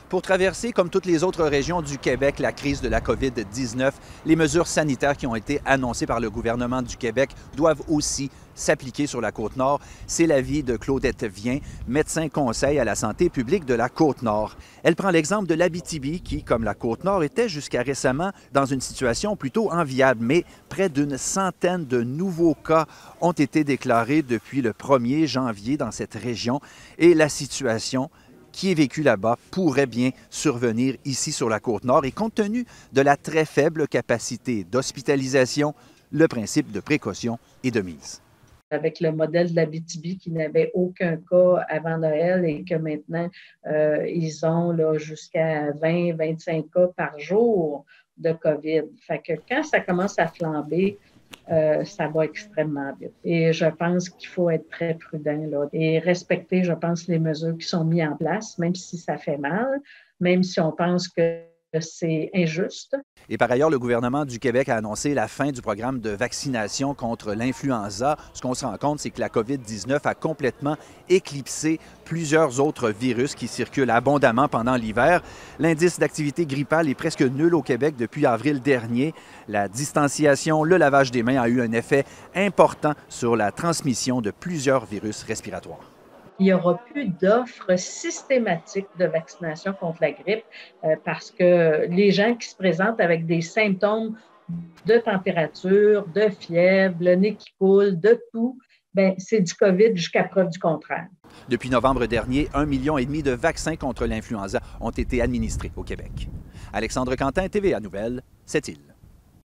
Pour traverser, comme toutes les autres régions du Québec, la crise de la COVID-19, les mesures sanitaires qui ont été annoncées par le gouvernement du Québec doivent aussi s'appliquer sur la Côte-Nord. C'est l'avis de Claudette Vien, médecin conseil à la santé publique de la Côte-Nord. Elle prend l'exemple de l'Abitibi qui, comme la Côte-Nord, était jusqu'à récemment dans une situation plutôt enviable, mais près d'une centaine de nouveaux cas ont été déclarés depuis le 1er janvier dans cette région et la situation qui est vécu là-bas pourrait bien survenir ici sur la Côte-Nord et compte tenu de la très faible capacité d'hospitalisation, le principe de précaution est de mise. Avec le modèle de l'Abitibi qui n'avait aucun cas avant Noël et que maintenant, ils ont là, jusqu'à 20-25 cas par jour de COVID. Fait que quand ça commence à flamber, ça va extrêmement vite. Et je pense qu'il faut être très prudent là, et respecter, je pense, les mesures qui sont mises en place, même si ça fait mal, même si on pense que c'est injuste. Et par ailleurs, le gouvernement du Québec a annoncé la fin du programme de vaccination contre l'influenza. Ce qu'on se rend compte, c'est que la COVID-19 a complètement éclipsé plusieurs autres virus qui circulent abondamment pendant l'hiver. L'indice d'activité grippale est presque nul au Québec depuis avril dernier. La distanciation, le lavage des mains a eu un effet important sur la transmission de plusieurs virus respiratoires. Il n'y aura plus d'offres systématiques de vaccination contre la grippe parce que les gens qui se présentent avec des symptômes de température, de fièvre, le nez qui coule, de tout, bien, c'est du COVID jusqu'à preuve du contraire. Depuis novembre dernier, 1,5 million de vaccins contre l'influenza ont été administrés au Québec. Alexandre Quentin, TVA Nouvelles, Sept-Îles.